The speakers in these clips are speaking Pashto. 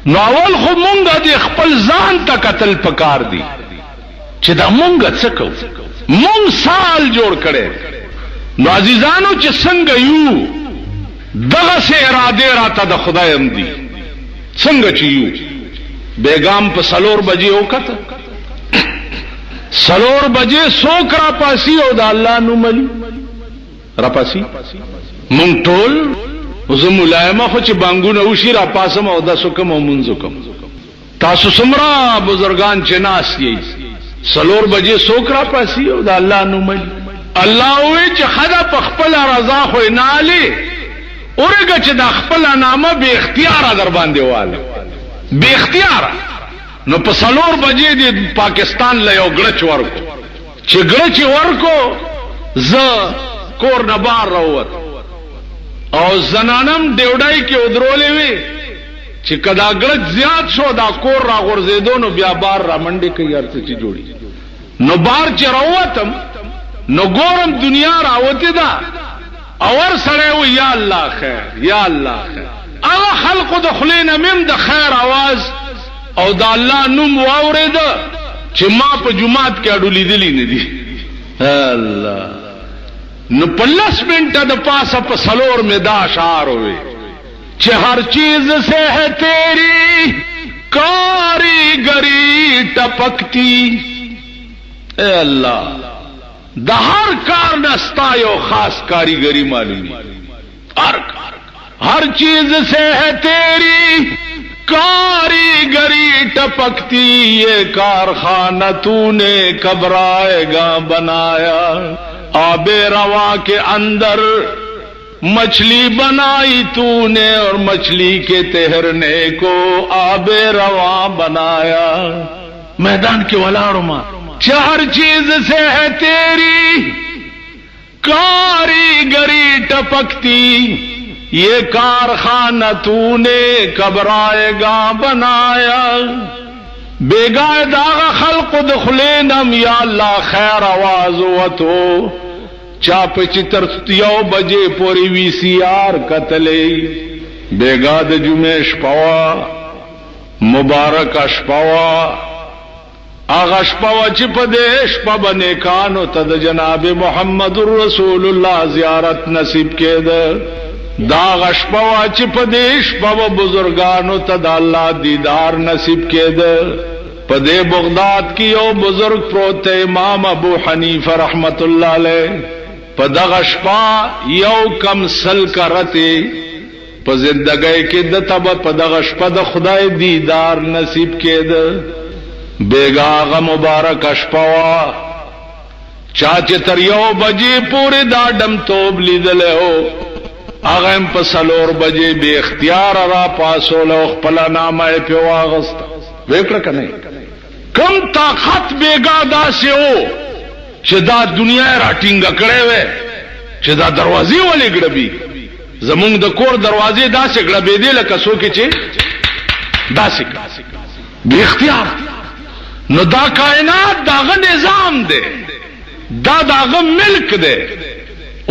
نو اول خو مونږه د خپل ځان ته قتل پکار دی چې دا مونږه څه کوو. مونږ سال جوړ کړي. نو عزیزانو چې څنګه یو دغه سه اراده راته د خدای هم دی څنګه چې یو بیگام په سلور بجې وکړه 4 بجې سوک را پاسی او د الله نو ملي را پاسی مونږ ټول زه ملایمه خو چې بانګونه وشي را پاسم او د سکم او منځ کوم. تاسو سمرا بزرگان چې ناس یې 4 بجې سوک را پاسی او د الله نو ملي. الله وی چې خدا په خپل رضا خو نه علي اورګه چې د خپل نامه به اختیار در باندې واله به اختیار. نو په 4 بجې د پاکستان له یو ګړچ ورکو چې ګړچ ورکو ز کور نه بار راووت او زنانم ډیوډای کې ودرولې وي چې کدا ګړچ زیات شو دا کور را غورځېدو نو بیا بار را منډې کوي ارڅ چې جوړي. نو بار چې راووتم نو ګورم دنیا راوته ده اور سره و یا الله خیر یا الله خیر. هغه خلق د خلینه مم د خیر आवाज او د الله نوم واورید چې ما په جمعات کې اډو لیدلی نه دي. الله نو 15 منټه د پاسه په سلور میں دا اشعار ہوئے چې هر چیز سے ہے تیری کاریگری ٹپکتی. اے اللہ د هر کار نستا یو خاص کاریگری معلومی. ہر چیز سے ہے تیری کاریگری ٹپکتی یہ کارخانہ تو نے کب رائے گا بنایا. آب روا کے اندر مچھلی بنائی تو نے اور مچھلی کے تہرنے کو آب روا بنایا. میدان کے ولاڑوں میں ہر چیز سے ہے تیری کاریگری ٹپکتی یہ کارخانہ تو نے کب رائے گا بنایا. بیگائے داغ خلق دخلینم یا اللہ خیر آواز وتو چاپ چتر 9 بجے پوری VCR قتلے بیگاد جمعش پوا مبارک اشپوا آغاش پوا چپ دیش پا بنیکانو تد جناب محمد رسول اللہ زیارت نصیب کے در داغش پوا چپ دیش پا بزرگانو تد اللہ دیدار نصیب کے در پدے بغداد کی او بزرگ پروت امام ابو حنیفہ رحمت اللہ علیہ پدغش پا یو کم سل کرتے پا زندگی کے دتب پدغش پا د خدای دیدار نصیب کے در بیگاغ مبارک اشپوا چاچے تر 1 بجے پورے داڈم توب لیدلے ہو آغم پا 4 بجے بے اختیار را پاسو لو خپلا نامہ پیوا غستا ویکڑا کنے کم طاقت بیگا دا سے ہو چھ دا دنیا راٹینگا کڑے وے چھ دا دروازی والی گڑبی زمونگ دا کور دروازی دا سے گڑبی دے لکا سو کے چھے دا سے بے اختیار. نو دا کائنات داغا نظام دے داغا ملک دے.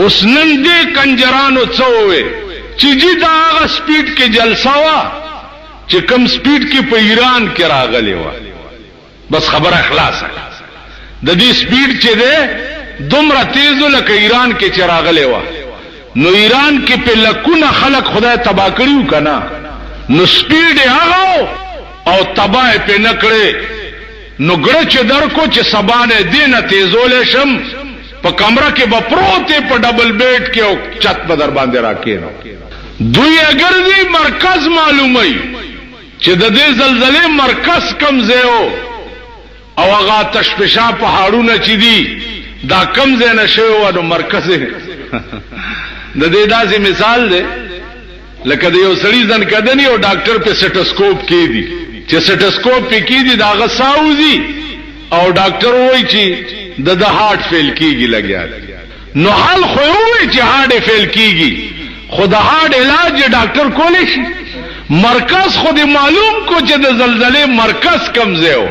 اس نن دے کنجرانو چوئے چی جی دا آغا سپیڈ کے جلسہ وا چی کم سپیڈ کی پا ایران کے راغلے وا بس خبر اخلاص ہے دا دی سپیڈ چی دے دمرا تیزو لکا ایران کے چی راغلے وا. نو ایران کے پہ لکونا خلق خدا تباہ کریو کنا نو سپیڈ آغاو او تباہ پہ نکڑے نو گڑچ در کو چی سبانے دینا تیزولے شم پا کمرہ کے بپروتے پا ڈبل بیٹ کے او چت بدر باندے راکے نو دوی اگر دی مرکز معلومی چی دا دی زلزلے مرکز کم زے ہو او اغا تشپشا پہاڑو نا چی دی دا کم زے نشے ہو نو مرکز ہے دا دی دا سی مثال دے لکہ دیو سڑی زن کدنی او ڈاکٹر پہ سیٹوسکوپ کی دی چی سیٹوسکوپ پہ کی دی دا غصاو دی او ڈاکٹر ہوئی چی دا ہارٹ فیل کی گی لگیا نو حال خوئی ہوئی چی ہارٹ فیل کی گی خود ہارٹ علاج ڈاکٹر کو لیشی مرکز خود معلوم کو چی دا زلزلے مرکز کم زے ہو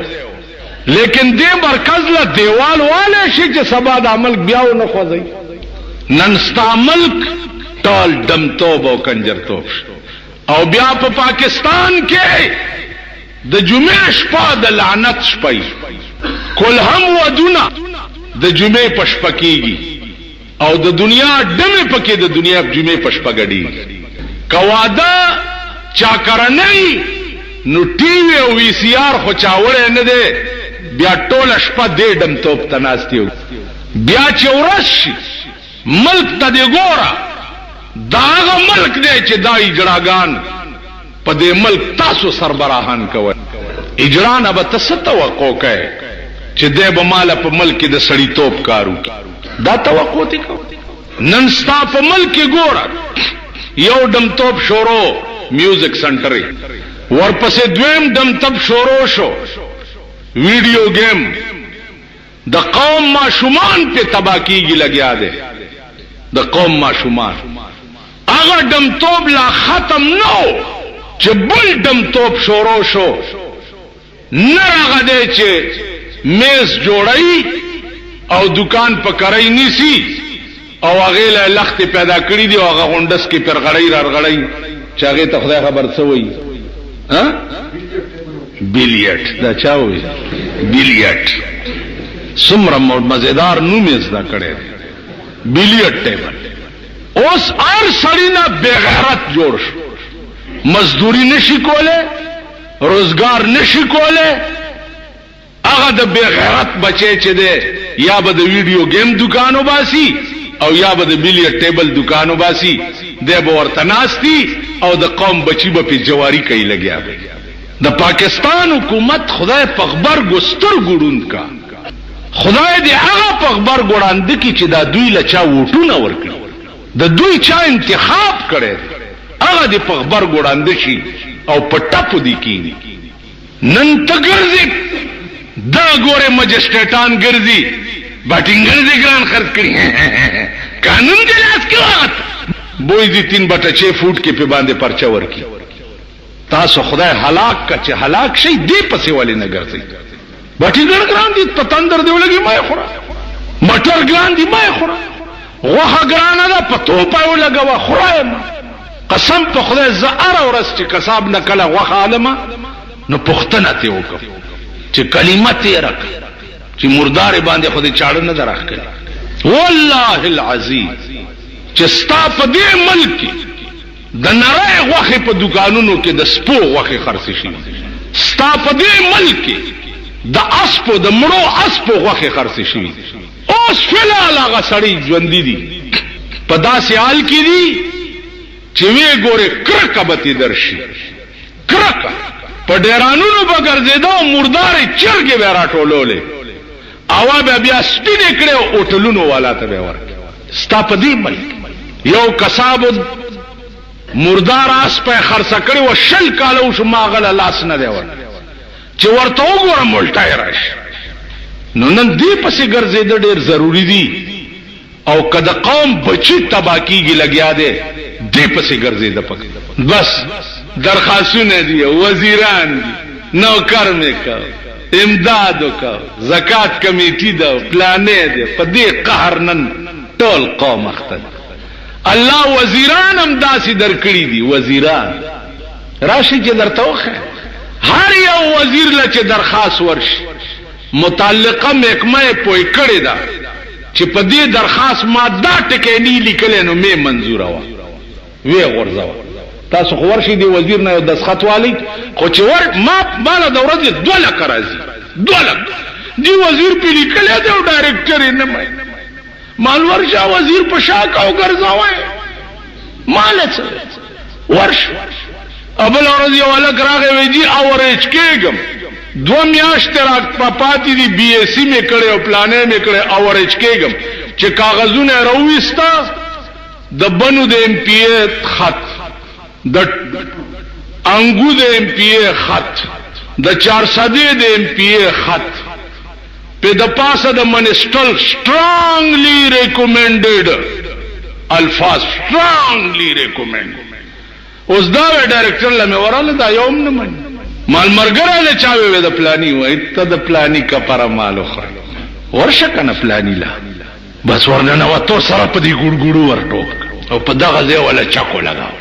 لیکن دے مرکز لا دیوال والے شی چی سبا دا ملک بیاو نخوزی ننستا ملک ٹال ڈم توب او کنجر توب او بیا په پاکستان کې د جمعې شپه د لعنت شپه کل هم ودونه د جمعې په شپه کېږي او د دنیا ډمې پکې د دنیا جمعې په شپه ګډېږي. که واده چا کرنی نو ټي وي او وي سي آر خو چاوړی نه دی، بیا ټوله شپه دې ډمتوب ته ناستې وي. بیا چې ورځ شي ملک ته دې ګوره، دا هغه ملک دی چې دا اجراګان په دې ملک تاسو سربراهان کوئ. اجرا نه به ته څه توقع کوئ چې دی به ماله په ملک کې د سړیتوب کار وکړي؟ دا توقع دې کوئ؟ نن ستا په ملک کې ګوره یو ډمتوب شروع میوزک سنټر، ورپسې دویم ډمتوب شروع شو ویډیو گیم. د قوم ماشومان په تباہ کیږي لګیا دی، د قوم ماشومان. هغه ډمتوب لا ختم نو چې بل ډمتوب شروع شو. نه هغه دی چې میز جوړی او دکان په کرای نیسی او هغه له لخت پیدا کړی دی او هغه غونډس کې پر غړی رغړی چې هغه ته خدای خبر څه وایي. ها بیلیټ دا چا وایي؟ بیلیټ. څومره مزیدار نوم یې زده کړی بیلیټ ټیبل. اوس هر سړی نه بے غیرت جوړ شو، مزدوری نشي کوله، روزگار نشي کوله. هغه د بے غیرت بچی چې دی یا به د ویډیو گیم دکانو باسي او یا به د بیلیټ ټیبل دکانو باسي، دی به ورته ناستی او د قوم بچی به په جواری کوي لګیا به. د پاکستان حکومت خدای په خبر ګستر ګړوند کا، خدای دې هغه په خبر ګړاند کی چې دا دوی لچا ووټونه ورکړي، د دوی چا انتخاب کړي، هغه دې په خبر ګړاند شي او په ټپو دي کینی. نن تګرځي دا ګوره مجسټریټان ګرځي باټینګر دې ګران خرڅ کړي قانون دې لاس کې وخت بوې دې 3/6 فوټ کې په باندې پرچا ورکی. تاسو خدای هلاک کا چې هلاک شي دې پسې ولې نه ګرځي. باټینګر ګران دې پتندر دی ولګي ما خورا، مټر ګران دې ما خورا، غوخه ګران ده پتو پاو لګوا خورا. قسم په خدای زهر اورس چې کساب نه کله غوخه عالمه نو پختنه ته وکړه چې کلمه ته رک چې مردار باندې خو دې چاړه نه درخ کړي. والله العظیم چې ستا په دې ملک د نړۍ غوخه په دکانونو کې د سپو غوخه خرڅ شي، ستا په دې ملک د اسپو د مړو اسپو غوخه خرڅ شي. اوس فلال هغه سړی ژوند دي په داسې حال کې دي چې وی ګوره کرکه به درشي، کرکه په ډیرانونو به ګرځېدو مردارې چرګې به راټولولې او بیا سپینې کړې او اوټلونو والا ته به ورکړې. ستا په دې ملک یو کساب مردار آس په خرڅ کړی و 20 کاله شو ما غل لاس نه دی ورکړ چې ورته وګورم ولټای راشي. نو نن دې پسې ګرځېدل ډېر ضروری دي او کله قوم بچی تباہ کیږي لګیا دی دې پسې ګرځېدل پکې. بس درخواستونه دي، وزیران دي، نوکر مې کا، امداد وکاو، زکات کمیټي دا پلانې دي، په دې قهر نن ټول قوم اخته. الله وزیران هم داسې درکړي دي، وزیران راشي چې درته وخه هر یو وزیر له چې درخواست ورشي متعلقه محکمه پوي کړی دا چې په دې درخواست ما دا ټکې نه لیکل نو مې منزور وا وی غورځوا. تاسو خو ورشي دی وزیر نه د دسخط والی خو چې ور ما د ورځې 2 لک راځي، 2 لک دی وزیر په لیکل دی او ډایرکټر نه مې مال ورشا وزیر په شاک او ګرځاوي مال څه ورش ابل ورځ یو لک راغی ویجی اورېچ کېګم 2 میاشتې را پاتې دي بي اس سي مې کړې او پلانې مې کړې اورېچ کېګم چې کاغذونه راوېستا د بنو د ام پی ای خط، د انګو د ام پی ای خط، د 400 د ام پی ای خط په د پاسه د منسټر strongly recommended الفاظ strongly recommended. اوس دا ډایرکټر لمه وراله دا یوم نه من مال مرګره له چاوي و د پلاني وای ته د پلاني کفاره مالو خو ورشه کنه پلاني لا بس ورننه وته سره په دې ګړګړو ورټو او په دغه ځای ولا چاکو لگاو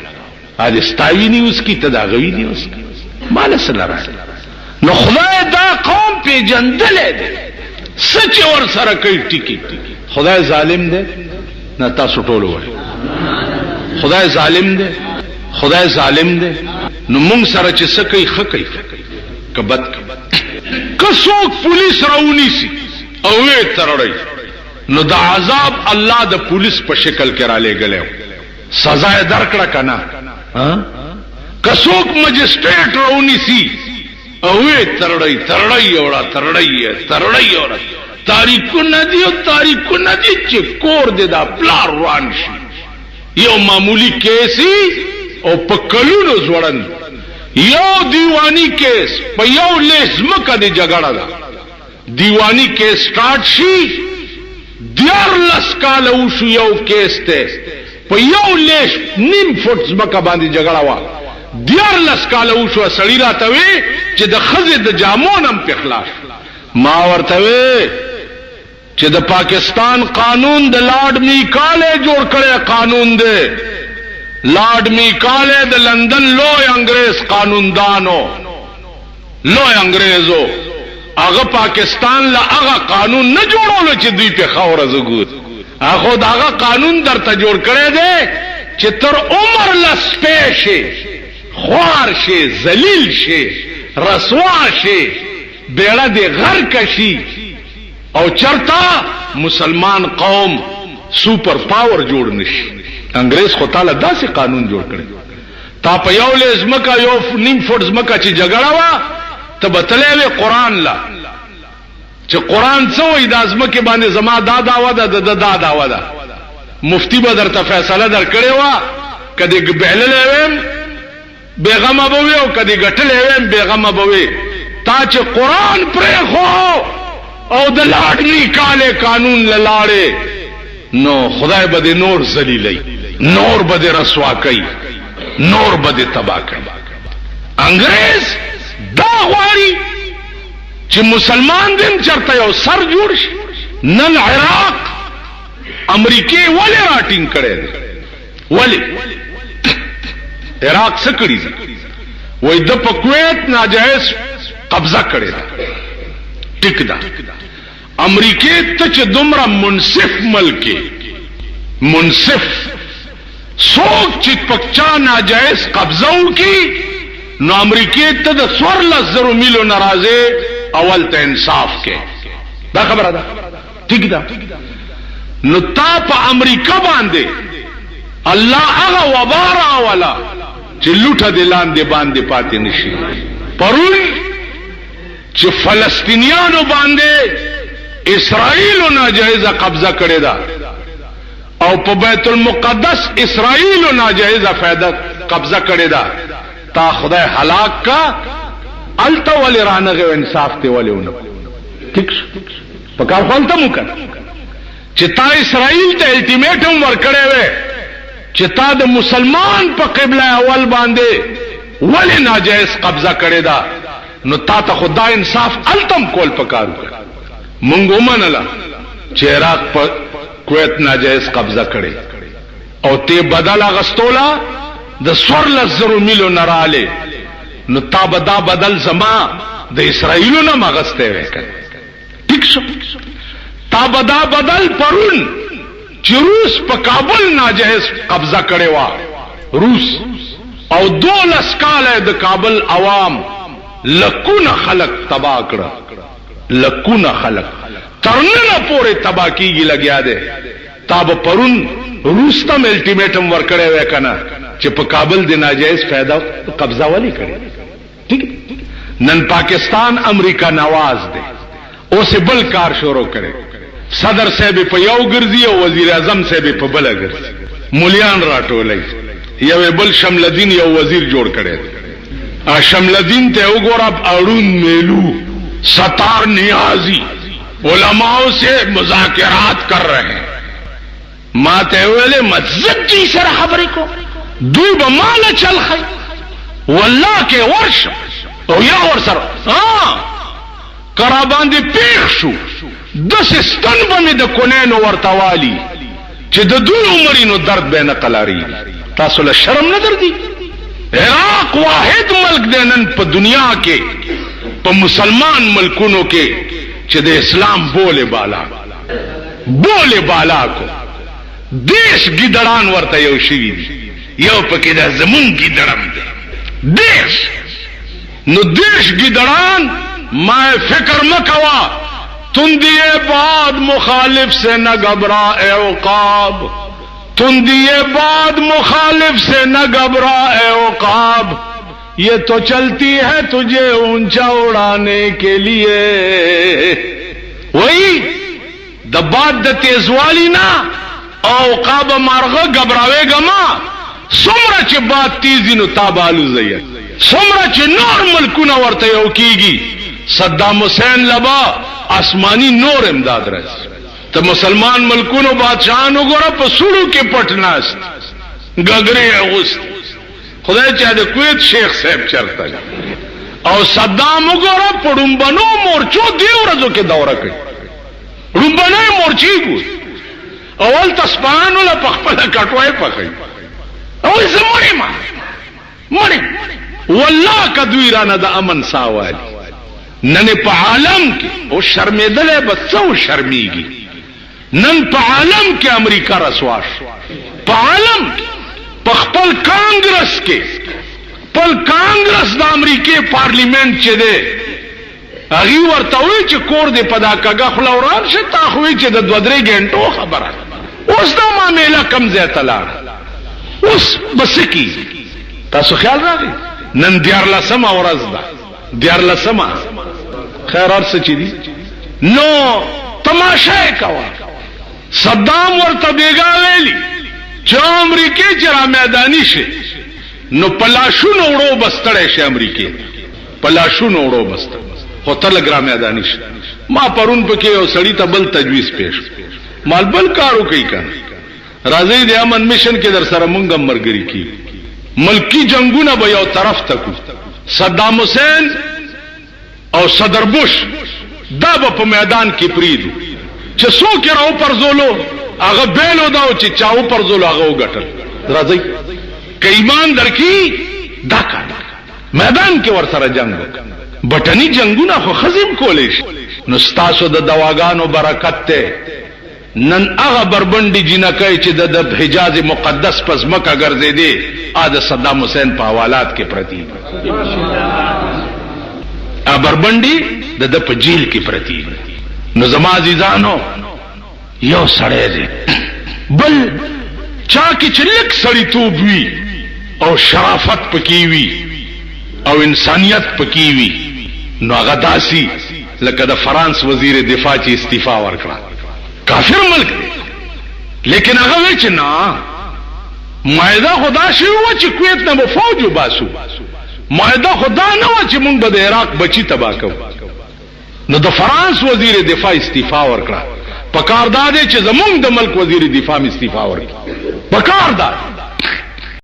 ا دې ستاوینی اوس کی تداغوی دی اوس مال سره راځي نو خدای دا قوم پیجندلې دي سچ ور سره کوي ټکی خدای ظالم دی نه تاسو ټول وایي خدای ظالم دی خدای ظالم دی نو مونږ سره چې څه کوي خکې کبد کڅوک پولیس راونی سي او یې ترړی نو د عذاب الله د پولیس په شکل کې را لګلې سزا یې درکړه کنه کڅوک مجسټریټ راونی سي او یې ترړی اورا تاریخو ندی او تاریخو ندی چې کور دې دا پلار روان شي یو معمولی کیسی او په کلونو زوړن یو دیوانی کیس په یو لیس مکه دی جګړه ده دیوانی کیس سٹارټ شي 14 کال وشو یو کیس ته په یو لیس نیم فوټ مکه باندې جګړه وا 14 کال وشو سړی راته وی چې د خزه د جامونم په خلاف ما ورته وی چې د پاکستان قانون د لارډ میکاله جوړ کړی قانون دی لارډ میکاله د لندن لوی انګريز قانوندانو لوی انګريزو هغه پاکستان لا هغه قانون نه جوړولو چې دوی په خوره زګور هغه داغه قانون درته جوړ کړی دی چې تر عمر لسپې شي خوار شي ذلیل شي رسوا شي بیړه دې غرق شي او چرتا مسلمان قوم سپر پاور جوړ نشي انګريز خو تعالی داسې قانون جوړ کړی تا په یو لیز مکه یو نیم فوټ مکه چې جګړه وا ته بتلې قرآن لا چې قرآن څه وایي د ازمکه باندې زما دا داوا ده د دا داوا ده مفتی به درته فیصله درکړې وا کدی بهللې ویم بیغمه بوي او کدی غټلې ویم بیغمه بوي تا چې قرآن پرې خو او د لاډ میکاله قانون لاړې نو خدای به نور ذلیلای نور به رسوا کوي نور به تباہ کوي انګريز دا غواړي چې مسلمان دین چرته یو سر جوړ شي نن عراق امریکای ولې راټینګ کړي ولې عراق څه کړی وای د کویت ناجایز قبضه کړي ټیک ده امریکای ته چې دومره منصف ملک منصف سوچ چې پکچا ناجایز قبضه وکي نو امریکای ته د 14 میلیون ناراضه اول ته انصاف کې دا خبره ده ٹھیک ده نو تا په امریکا باندې الله هغه وبارا ولا چې لوټه دلان دی باندې پاتې نشي پرون چې فلسطینیانو باندې اسرائیل ناجایزه قبضه کړی دا او په بیت المقدس اسرائیل ناجایزه فائدہ قبضه کړی دا تا خدای هلاک کا الته ولې رانغه انصاف ته ولېونه ٹھیک په کار خپلته مو کړ چې تا اسرائیل ته الټیمیټم ورکړی وې چې تا د مسلمان په قبله اول باندې ولې ناجایز قبضه کړی دا نو تا ته خدای انصاف التم کول پکارو مونږ ومنله چې عراق په کویت ناجایز قبضه کړي او ته بدل غستولا د 14 میلیون رااله نو تا بدا بدل زما د اسرائیلو نه مغسته وکړ ٹھیک شو تا بدا بدل پرون چې روس په کابل ناجایز قبضه کړي وا روس او 12 کاله د کابل عوام لکونه خلق تباہ کړه لکونه خلق ترنه پورې تباہ کیږي لګیا ده تاب پرون روس ته الټیمیټم ورکړی وای کنه چې په کابل د ناجایز فائدہ قبضه ولې کړي ٹھیک نن پاکستان امریکا نواز ده اوس بل کار شروع کړي صدر صاحب په یو ګرځي او وزیر اعظم صاحب په بل ګرځي مولیان راټولای یو بل شمل الدین یو وزیر جوړ کړي شمل الدین ته وګورب اړون میلو ستار نیازی علماء سے مذاکرات کر رہے ہیں ماتے ویلے مذہب کی سر خبری کو دوی بمال چل خی واللہ کے ورش او یا ورسر کراباندی پیخ شو دس استن بمی دا کنینو ورتوالی چی دا دوی عمرینو درد بین قلاری تاسو شرم ندر دی عراق واحد ملک دی نن په دنیا کې په مسلمان ملکونو کې چې د اسلام بوله بالا کو دیش ګیدړان ورته یو شوی دی یو پکې د زمون ګیدړم دی دیش نو دیش ګیدړان ما فکر مکوا تندیے بعد مخالف سے نہ گھبرا اے عقاب تندیے بعد مخالف سے نہ گھبرا اے عقاب یہ تو چلتی ہے تجھے اونچا اڑانے کے لیے وہی د باد د تیزوالی نا او عقاب مارغه گھبراوے گما سمره چې باد تیزی نو تابالو زیا سمره چې نور ملکونه ورته یو کیږي صدام حسین لبا آسمانی نور امداد رس ته مسلمان ملکونو بادشاہانو ګره په سړو کې پټناست غغری اغوست خدای چې د کویت شیخ صاحب چرته او صدام ګره پړمبنو مورچو دی ورځو کې دوره کوي رومبنه مورچی ګو اول تسبان ولا پخپل کټوای پخای او زمونی ما مړی والله کدوی رانه د امن ساوال نن په عالم کې او شرمېدلې بچو شرمېږي نن په عالم کې امریکا رسواش په عالم په خپل کانګرس کې خپل کانګرس د امریکای پارلیمنت چې دی هغه ورته وی چې کور دې پدا کګه خلوران شته خو چې د 2-3 غنټو خبره اوس دا معاملې کم زیاته لاړ اوس بس کی تاسو خیال راغی نن 14 ورځ ده 14 خیرات څه چي دي نو تماشا کوا صدام ورته بیگا ویلی چې امریکای چې را میدانی شي نو پلاشونو وړو بستړې شي امریکای پلاشونو وړو بستړ خو تلګرام میدانی شي ما پرون پکې یو سړی ته بل تجویز پیش مال بل کارو کوي کنه راځي د امن میشن کې در سره مونږ مرګري کی ملکی جنگونه به یو طرف تکو صدام حسین او صدر بوش دا په میدان کې پریدو چې څوک راو پر زولو هغه بیلو دا چې چاو پر زولو هغه وګټل راځي که ایمان درکې دا کار میدان کې ور سره جنگ بټنی جنگونه خو خزم کولې نو ستاسو د دواګانو برکت ته نن هغه بربندي جنکای چې د حجاز مقدس پس مکه ګرځېدي ا د صدام حسین په حوالات کې پرتی ا بربندي د په جیل کې پرتی نو زما عزیزانو یو سړی دی بل چا کې چې لک سړی توب وی او شرافت پکې وی او انسانیت پکې وی نو هغه داسي لکه د فرانس وزیر دفاع چې استعفا ورکړه کافر ملک دی لیکن هغه وی چې نه مایده خدا شی و چې کویت نه فوج وباسو مایده خدا نه و چې مونږ به د عراق بچی تباہ کوو نو د فرانس وزیر دفاع استعفا ورکړه پکار دا دی چې زمونږ د ملک وزیر دفاع استعفا ورکړي پکار دا